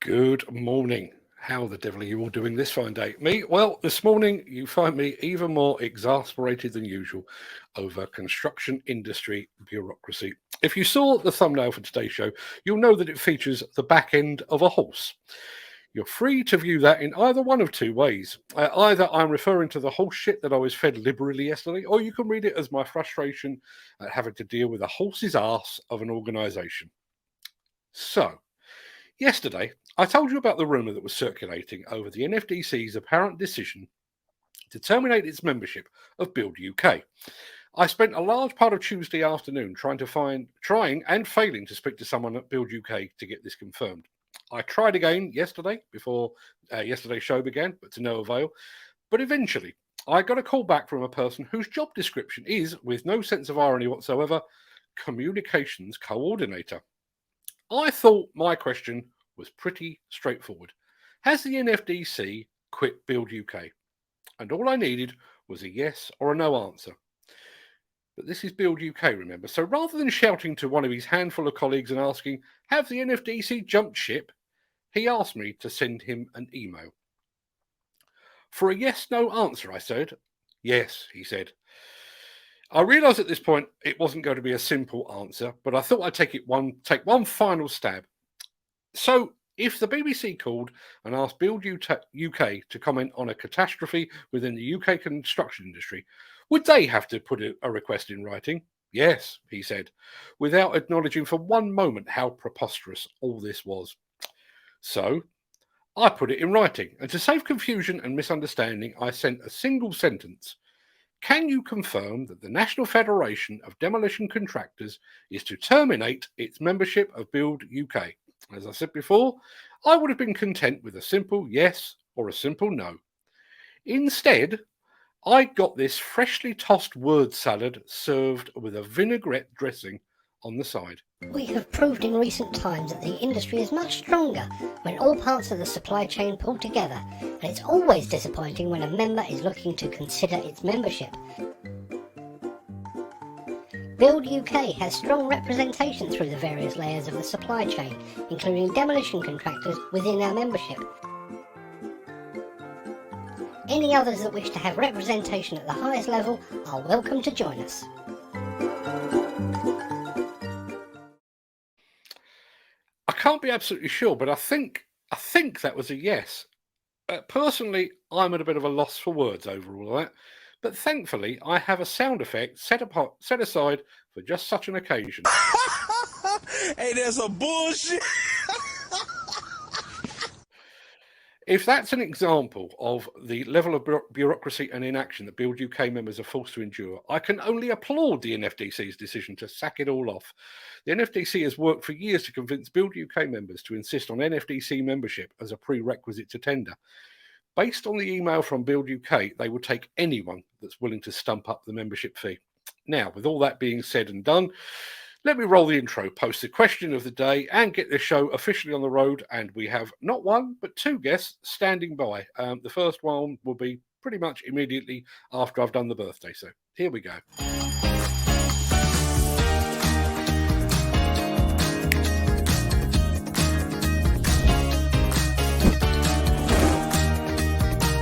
Good morning. How the devil are you all doing this fine day? Me? Well, this morning you find me even more exasperated than usual over construction industry bureaucracy. If you saw the thumbnail for today's show, you'll know that it features the back end of a horse. You're free to view that in either one of two ways. Either I'm referring to the horse shit that I was fed liberally yesterday, or you can read it as my frustration at having to deal with a horse's ass of an organisation. So, yesterday, I told you about the rumour that was circulating over the NFDC's apparent decision to terminate its membership of Build UK. I spent a large part of Tuesday afternoon trying and failing to speak to someone at Build UK to get this confirmed. I tried again yesterday before yesterday's show began, but to no avail. But eventually, I got a call back from a person whose job description is, with no sense of irony whatsoever, communications coordinator. I thought my question was pretty straightforward. Has the NFDC quit Build UK? And all I needed was a yes or a no answer. But this is Build UK, remember? So rather than shouting to one of his handful of colleagues and asking, have the NFDC jumped ship? He asked me to send him an email. For a yes-no answer, I said. Yes, he said. I realised at this point it wasn't going to be a simple answer, but I thought I'd take one final stab. So, if the BBC called and asked Build UK to comment on a catastrophe within the UK construction industry, would they have to put a request in writing? Yes, he said, without acknowledging for one moment how preposterous all this was. So, I put it in writing, and to save confusion and misunderstanding, I sent a single sentence. Can you confirm that the National Federation of Demolition Contractors is to terminate its membership of Build UK? As I said before, I would have been content with a simple yes or a simple no. Instead, I got this freshly tossed word salad served with a vinaigrette dressing on the side. We have proved in recent times that the industry is much stronger when all parts of the supply chain pull together, and it's always disappointing when a member is looking to consider its membership. Build UK has strong representation through the various layers of the supply chain, including demolition contractors within our membership. Any others that wish to have representation at the highest level are welcome to join us. I can't be absolutely sure, but I think that was a yes. Personally, I'm at a bit of a loss for words over all that. But thankfully, I have a sound effect set aside for just such an occasion. Hey, that's some bullshit. If that's an example of the level of bureaucracy and inaction that Build UK members are forced to endure, I can only applaud the NFDC's decision to sack it all off. The NFDC has worked for years to convince Build UK members to insist on NFDC membership as a prerequisite to tender. Based on the email from Build UK, they will take anyone that's willing to stump up the membership fee. Now, with all that being said and done, let me roll the intro, post the question of the day, and get this show officially on the road. And we have not one, but two guests standing by. The first one will be pretty much immediately after I've done the birthday. So here we go.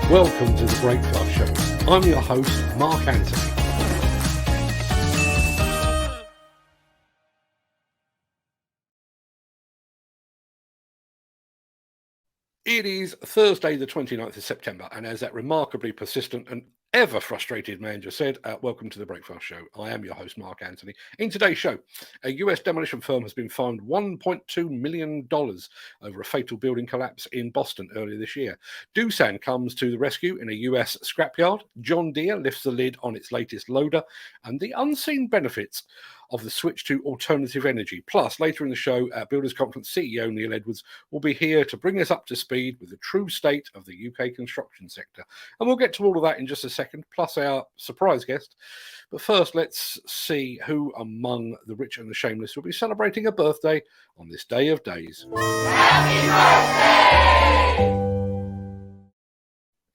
Welcome to the Breakfast Show. I'm your host, Mark Anthony. It is Thursday, the 29th of September, and as that remarkably persistent and ever frustrated man just said, welcome to the Breakfast Show. I am your host, Mark Anthony. In today's show, a US demolition firm has been fined $1.2 million over a fatal building collapse in Boston earlier this year. Doosan comes to the rescue in a US scrapyard. John Deere lifts the lid on its latest loader, and the unseen benefits of the switch to alternative energy. Plus, later in the show, our Builders Conference CEO Neil Edwards will be here to bring us up to speed with the true state of the UK construction sector. And we'll get to all of that in just a second, plus our surprise guest. But first, let's see who among the rich and the shameless will be celebrating a birthday on this day of days. Happy birthday!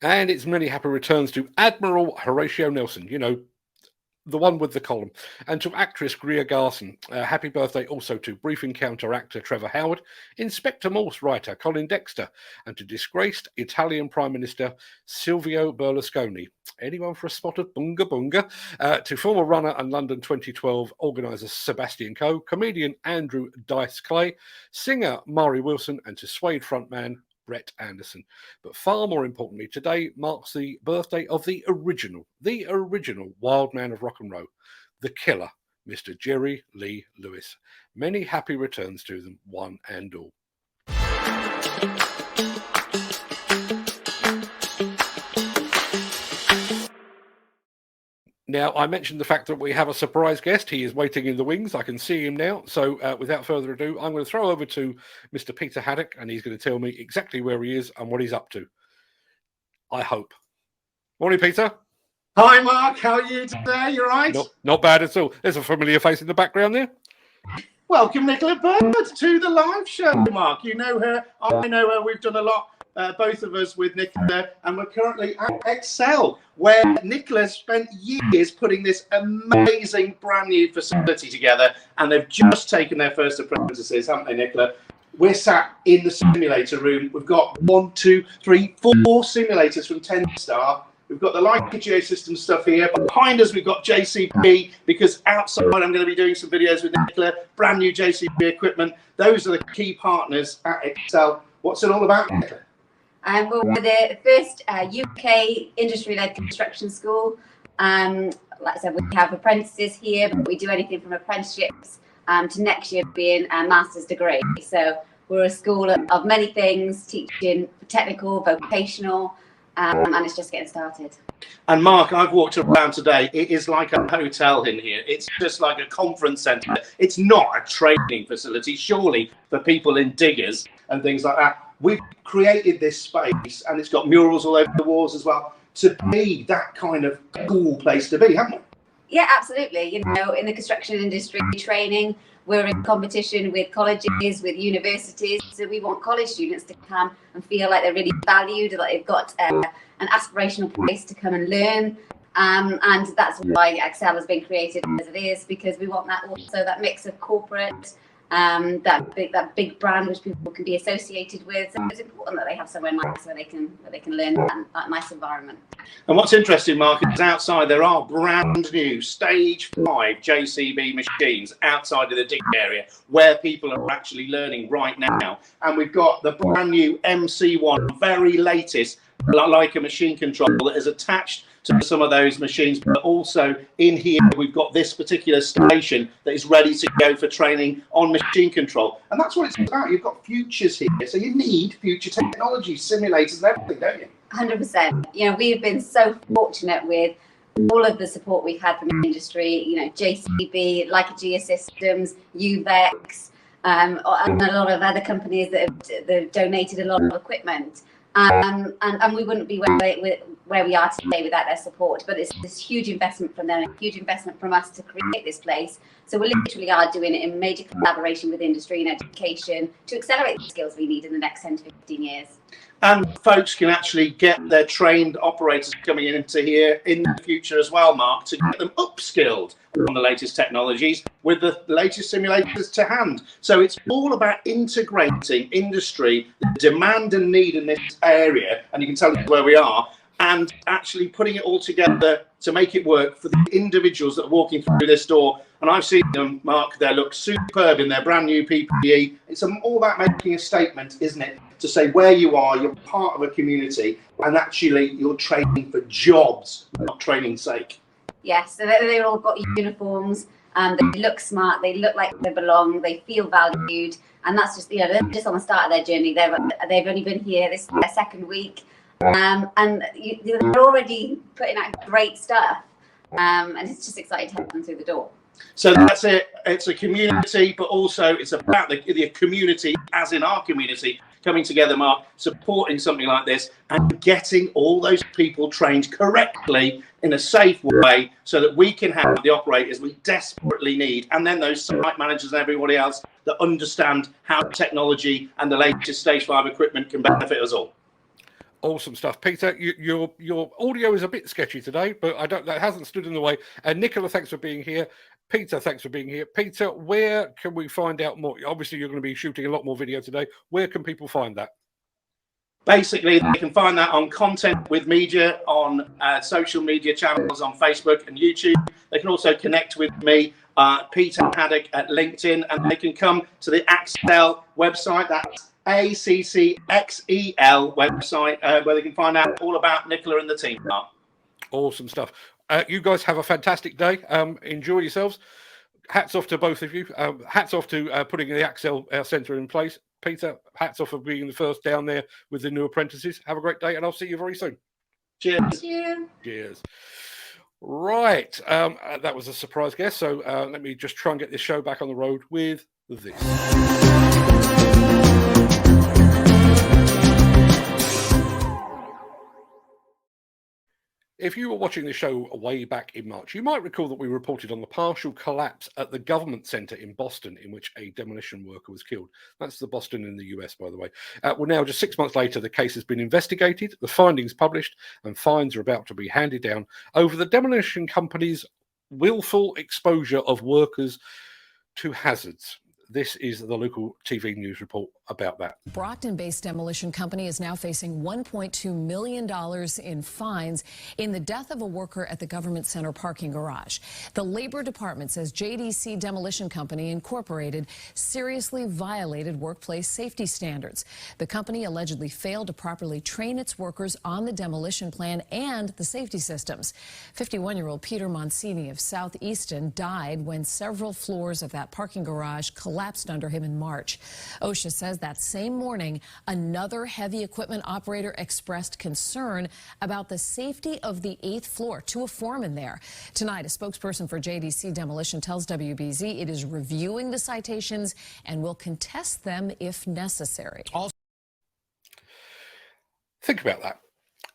And it's many happy returns to Admiral Horatio Nelson. You know, the one with the column. And to actress Greer Garson, happy birthday also to Brief Encounter actor Trevor Howard, Inspector Morse writer Colin Dexter, and to disgraced Italian Prime Minister Silvio Berlusconi. Anyone for a spot of Bunga Bunga? To former runner and London 2012 organiser Sebastian Coe, comedian Andrew Dice Clay, singer Mari Wilson, and to Suede frontman Brett Anderson. But far more importantly, today marks the birthday of the original wild man of rock and roll, the killer, Mr. Jerry Lee Lewis. Many happy returns to them, one and all. Now, I mentioned the fact that we have a surprise guest. He is waiting in the wings. I can see him now. So without further ado, I'm going to throw over to Mr. Peter Haddock, and he's going to tell me exactly where he is and what he's up to. I hope. Morning, Peter. Hi, Mark. How are you today? You all right? Not bad at all. There's a familiar face in the background there. Welcome, Nicola Bird, to the live show, Mark. You know her. I know her. We've done a lot, both of us, with Nicola, and we're currently at Excel, where Nicola spent years putting this amazing brand new facility together, and they've just taken their first apprentices, haven't they, Nicola? We're sat in the simulator room. We've got 1, 2, 3, 4 simulators from 10 star. We've got the Leica Geosystem stuff here. Behind us, we've got JCB, because outside I'm going to be doing some videos with Nicola, brand new JCB equipment. Those are the key partners at Excel. What's it all about, Nicola? Well, we're the first UK industry-led construction school. Like I said, we have apprentices here, but we do anything from apprenticeships to next year being a master's degree. So we're a school of many things, teaching technical, vocational, and it's just getting started. And Mark, I've walked around today. It is like a hotel in here. It's just like a conference centre. It's not a training facility, surely, for people in diggers and things like that. We've created this space, and it's got murals all over the walls as well, to be that kind of cool place to be, haven't we? Yeah, absolutely. You know, in the construction industry, training, we're in competition with colleges, with universities. So we want college students to come and feel like they're really valued, like they've got an aspirational place to come and learn. And that's why Excel has been created as it is, because we want that also, that mix of corporate, that big brand which people can be associated with. So it's important that they have somewhere nice where they can learn that nice environment. And what's interesting, Mark, is outside there are brand new Stage 5 JCB machines outside of the dig area where people are actually learning right now. And we've got the brand new MC1, very latest, like a machine control that is attached to some of those machines, but also in here we've got this particular station that is ready to go for training on machine control. And that's what it's about. You've got futures here, so you need future technology, simulators and everything, don't you? 100%. You know, we've been so fortunate with all of the support we've had from the industry, you know, JCB, Leica Geosystems, UVEX, and a lot of other companies that have donated a lot of equipment. And we wouldn't be where we are today without their support. But it's this huge investment from them, a huge investment from us to create this place. So we literally are doing it in major collaboration with industry and education to accelerate the skills we need in the next 10 to 15 years. And folks can actually get their trained operators coming into here in the future as well, Mark, to get them upskilled on the latest technologies with the latest simulators to hand. So it's all about integrating industry, the demand and need in this area, and you can tell where we are, and actually putting it all together to make it work for the individuals that are walking through this door. And I've seen them, Mark, they look superb in their brand new PPE. It's all about making a statement, isn't it? To say where you are, you're part of a community, and actually you're training for jobs, not training's sake. Yes, so they've all got uniforms, they look smart, they look like they belong, they feel valued, and that's just, you know, they're just on the start of their journey. They've only been here, this is their second week, and they're already putting out great stuff, and it's just exciting to have them through the door. So that's it. It's a community, but also it's about the community, as in our community, coming together, Mark, supporting something like this and getting all those people trained correctly in a safe way so that we can have the operators we desperately need, and then those site managers and everybody else that understand how technology and the latest Stage 5 equipment can benefit us all. Awesome stuff, Peter. Your audio is a bit sketchy today, but that hasn't stood in the way. And Nicola, thanks for being here. Peter, thanks for being here. Peter, where can we find out more? Obviously, you're going to be shooting a lot more video today. Where can people find that? Basically, they can find that on Content with Media on social media channels on Facebook and YouTube. They can also connect with me, Peter Haddock, at LinkedIn, and they can come to the Accel website. That's ACCXEL website, where they can find out all about Nicola and the team. Awesome stuff. You guys have a fantastic day. Enjoy yourselves. Hats off to both of you. Hats off to putting the Accel Centre in place. Peter, hats off for being the first down there with the new apprentices. Have a great day, and I'll see you very soon. Cheers. Thank you. Cheers. Right. That was a surprise guest. So let me just try and get this show back on the road with this. If you were watching the show way back in March, you might recall that we reported on the partial collapse at the government centre in Boston, in which a demolition worker was killed. That's the Boston in the US, by the way. Well, now, just 6 months later, the case has been investigated, the findings published, and fines are about to be handed down over the demolition company's willful exposure of workers to hazards. This is the local TV news report about that. Brockton-based demolition company is now facing $1.2 million in fines in the death of a worker at the government center parking garage. The Labor Department says JDC Demolition Company Incorporated seriously violated workplace safety standards. The company allegedly failed to properly train its workers on the demolition plan and the safety systems. 51-year-old Peter Monsini of South Easton died when several floors of that parking garage collapsed under him in March. OSHA says that same morning, another heavy equipment operator expressed concern about the safety of the 8th floor to a foreman there. Tonight, a spokesperson for JDC Demolition tells WBZ it is reviewing the citations and will contest them if necessary. Think about that.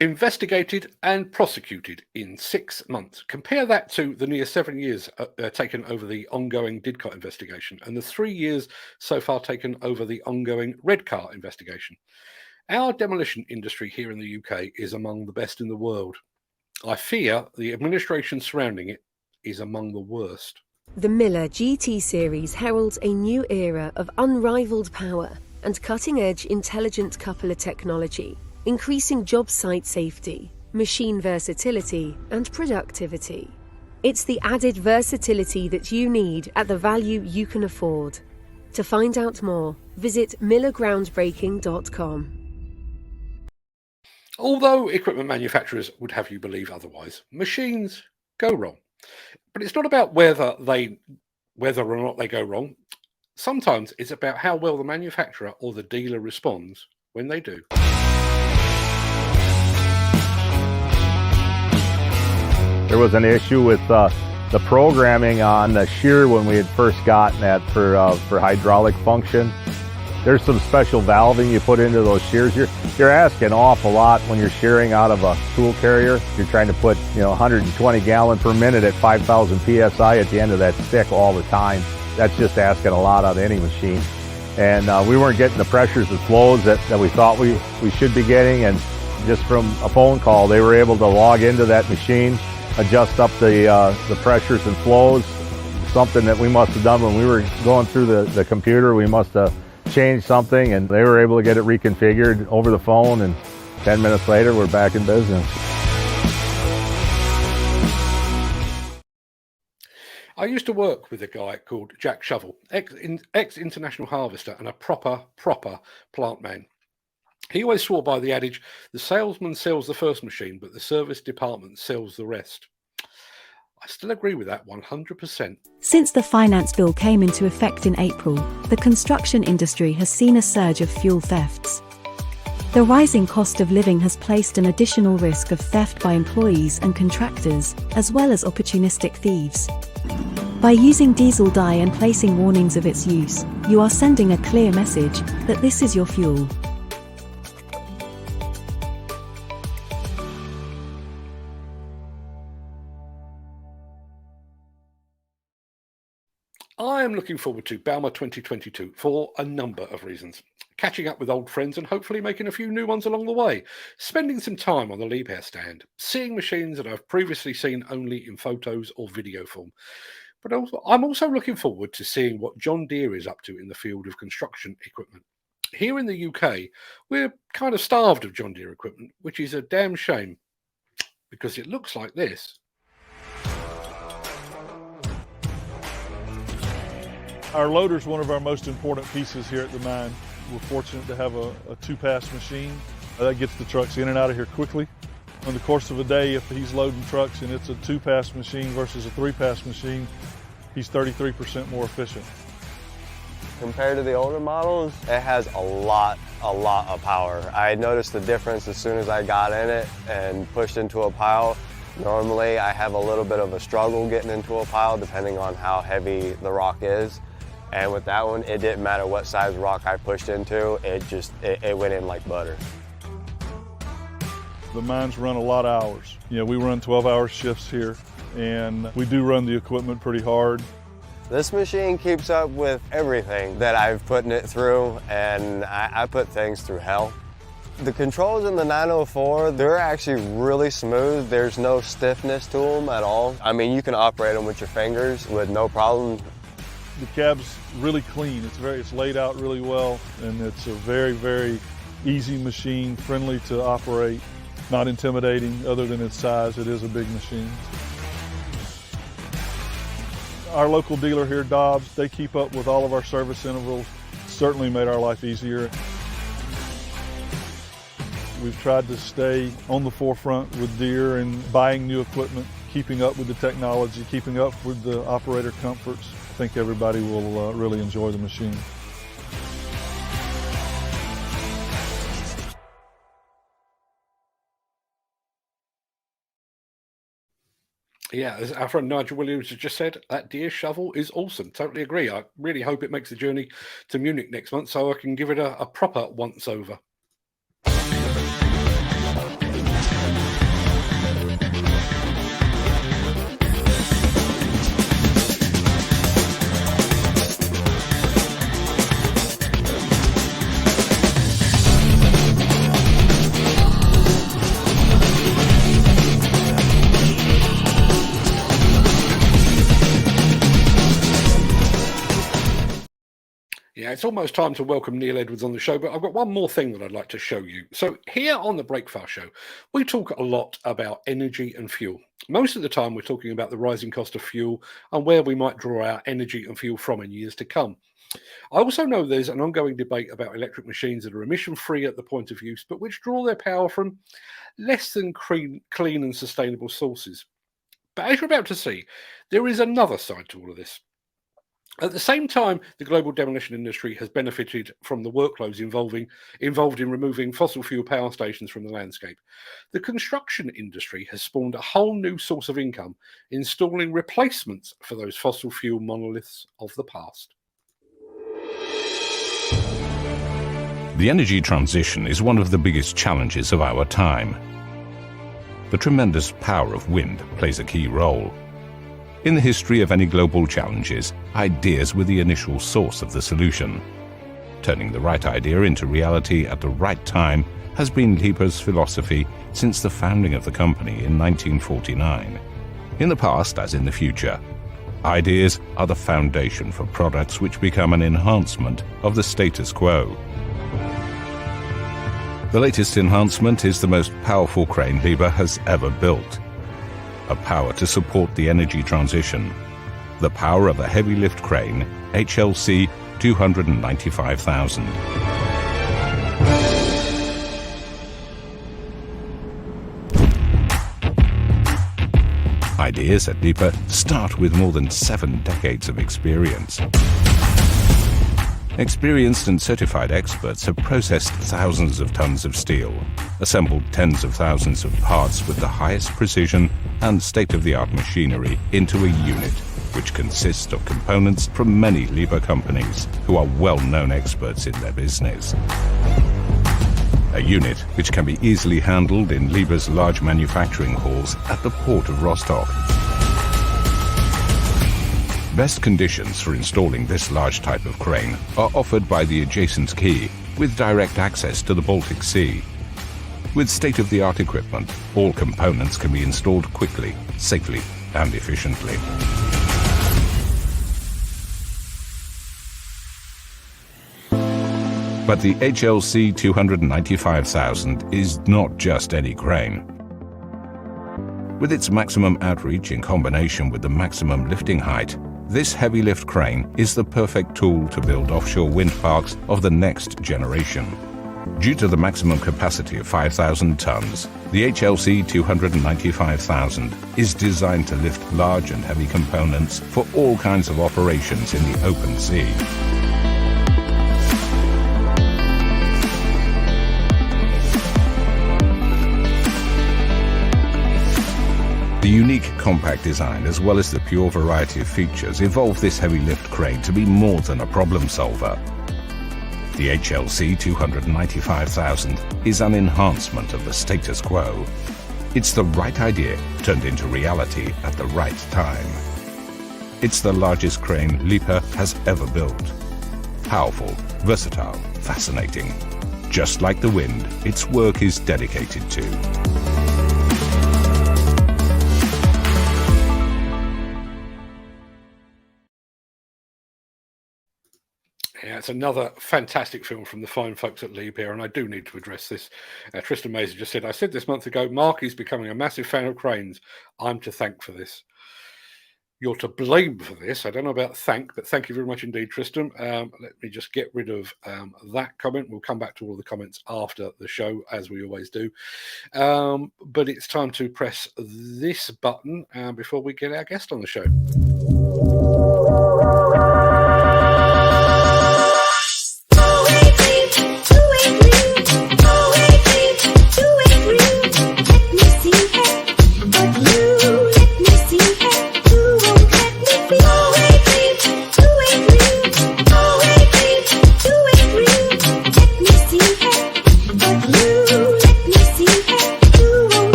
Investigated and prosecuted in 6 months. Compare that to the near 7 years taken over the ongoing Didcot investigation and the 3 years so far taken over the ongoing Redcar investigation. Our demolition industry here in the UK is among the best in the world. I fear the administration surrounding it is among the worst. The Miller GT series heralds a new era of unrivaled power and cutting-edge intelligent coupler technology, increasing job site safety, machine versatility, and productivity. It's the added versatility that you need at the value you can afford. To find out more, visit millergroundbreaking.com. Although equipment manufacturers would have you believe otherwise, machines go wrong. But it's not about whether or not they go wrong. Sometimes it's about how well the manufacturer or the dealer responds when they do. There was an issue with the programming on the shear when we had first gotten that for hydraulic function. There's some special valving you put into those shears. You're asking an awful lot when you're shearing out of a tool carrier. You're trying to put 120 gallon per minute at 5,000 psi at the end of that stick all the time. That's just asking a lot out of any machine. And we weren't getting the pressures and flows that we thought we should be getting. And just from a phone call, they were able to log into that machine, adjust up the pressures and flows. Something that we must have done when we were going through the computer. We must have changed something, and they were able to get it reconfigured over the phone, and 10 minutes later we're back in business. I used to work with a guy called Jack Shovel, ex-international harvester and a proper plant man. He always swore by the adage, the salesman sells the first machine, but the service department sells the rest. I still agree with that 100%. Since the finance bill came into effect in April, the construction industry has seen a surge of fuel thefts. The rising cost of living has placed an additional risk of theft by employees and contractors, as well as opportunistic thieves. By using diesel dye and placing warnings of its use, you are sending a clear message that this is your fuel. I am looking forward to Bauma 2022 for a number of reasons. catching up with old friends and hopefully making a few new ones along the way, spending some time on the Liebherr stand, seeing machines that I've previously seen only in photos or video form. But I'm also looking forward to seeing what John Deere is up to in the field of construction equipment. Here in the UK, we're kind of starved of John Deere equipment, which is a damn shame, because it looks like this. Our loader is one of our most important pieces here at the mine. We're fortunate to have a two-pass machine that gets the trucks in and out of here quickly. In the course of a day, if he's loading trucks and it's a two-pass machine versus a three-pass machine, he's 33% more efficient. Compared to the older models, it has a lot of power. I noticed the difference as soon as I got in it and pushed into a pile. Normally, I have a little bit of a struggle getting into a pile depending on how heavy the rock is. And with that one, it didn't matter what size rock I pushed into, it went in like butter. The mines run a lot of hours. We run 12-hour shifts here, and we do run the equipment pretty hard. This machine keeps up with everything that I've put it through, and I put things through hell. The controls in the 904, they're actually really smooth. There's no stiffness to them at all. I mean, you can operate them with your fingers with no problem. The cab's really clean. It's laid out really well, and it's a very, very easy machine, friendly to operate. Not intimidating other than its size. It is a big machine. Our local dealer here, Dobbs, they keep up with all of our service intervals. Certainly made our life easier. We've tried to stay on the forefront with Deere and buying new equipment, keeping up with the technology, keeping up with the operator comforts. I think everybody will really enjoy the machine. Yeah, as our friend Nigel Williams has just said, that Deere shovel is awesome. Totally agree. I really hope it makes the journey to Munich next month so I can give it a proper once over. Yeah, it's almost time to welcome Neil Edwards on the show, but I've got one more thing that I'd like to show you. So here on the Breakfast Show, we talk a lot about energy and fuel. Most of the time, we're talking about the rising cost of fuel and where we might draw our energy and fuel from in years to come. I also know there's an ongoing debate about electric machines that are emission-free at the point of use, but which draw their power from less than clean and sustainable sources. But as you're about to see, there is another side to all of this. At the same time, the global demolition industry has benefited from the workloads involved in removing fossil fuel power stations from the landscape. The construction industry has spawned a whole new source of income, installing replacements for those fossil fuel monoliths of the past. The energy transition is one of the biggest challenges of our time. The tremendous power of wind plays a key role. In the history of any global challenges, ideas were the initial source of the solution. Turning the right idea into reality at the right time has been Liebherr's philosophy since the founding of the company in 1949. In the past, as in the future, ideas are the foundation for products which become an enhancement of the status quo. The latest enhancement is the most powerful crane Liebherr has ever built. A power to support the energy transition. The power of a heavy lift crane, HLC 295,000. Ideas at Liebherr start with more than 7 decades of experience. Experienced and certified experts have processed thousands of tons of steel, assembled tens of thousands of parts with the highest precision and state-of-the-art machinery into a unit, which consists of components from many Liebherr companies who are well-known experts in their business. A unit which can be easily handled in Liebherr's large manufacturing halls at the port of Rostock. Best conditions for installing this large type of crane are offered by the adjacent quay, with direct access to the Baltic Sea. With state-of-the-art equipment, all components can be installed quickly, safely, and efficiently. But the HLC 295,000 is not just any crane. With its maximum outreach in combination with the maximum lifting height, this heavy lift crane is the perfect tool to build offshore wind parks of the next generation. Due to the maximum capacity of 5,000 tons, the HLC 295,000 is designed to lift large and heavy components for all kinds of operations in the open sea. The unique compact design, as well as the pure variety of features, evolved this heavy lift crane to be more than a problem solver. The HLC 295,000 is an enhancement of the status quo. It's the right idea turned into reality at the right time. It's the largest crane Liebherr has ever built. Powerful, versatile, fascinating. Just like the wind, its work is dedicated to. Yeah, it's another fantastic film from the fine folks at Liebherr, and I do need to address this. Tristan Mazer just said, I said this month ago, Mark is becoming a massive fan of cranes. I'm to thank for this. You're to blame for this. I don't know about thank, but thank you very much indeed, Tristan. Let me just get rid of that comment. We'll come back to all the comments after the show, as we always do. But it's time to press this button before we get our guest on the show.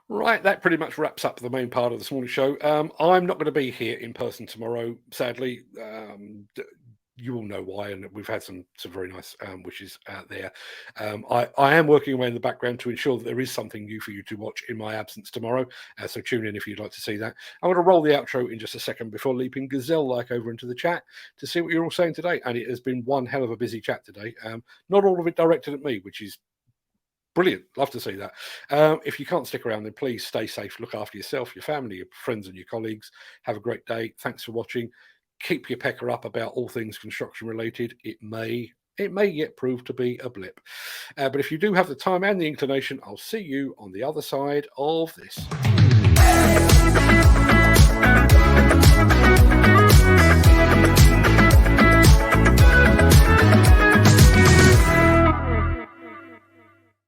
Right, that pretty much wraps up the main part of this morning's show. I'm not going to be here in person tomorrow, sadly. You all know why, and we've had some very nice wishes out there. I am working away in the background to ensure that there is something new for you to watch in my absence tomorrow, so tune in if you'd like to see that. I'm going to roll the outro in just a second before leaping gazelle-like over into the chat to see what you're all saying today, and it has been one hell of a busy chat today. Not all of it directed at me, which is brilliant. Love to see that. If you can't stick around, then please stay safe. Look after yourself, your family, your friends, and your colleagues. Have a great day. Thanks for watching. Keep your pecker up about all things construction related. It may yet prove to be a blip. But if you do have the time and the inclination, I'll see you on the other side of this.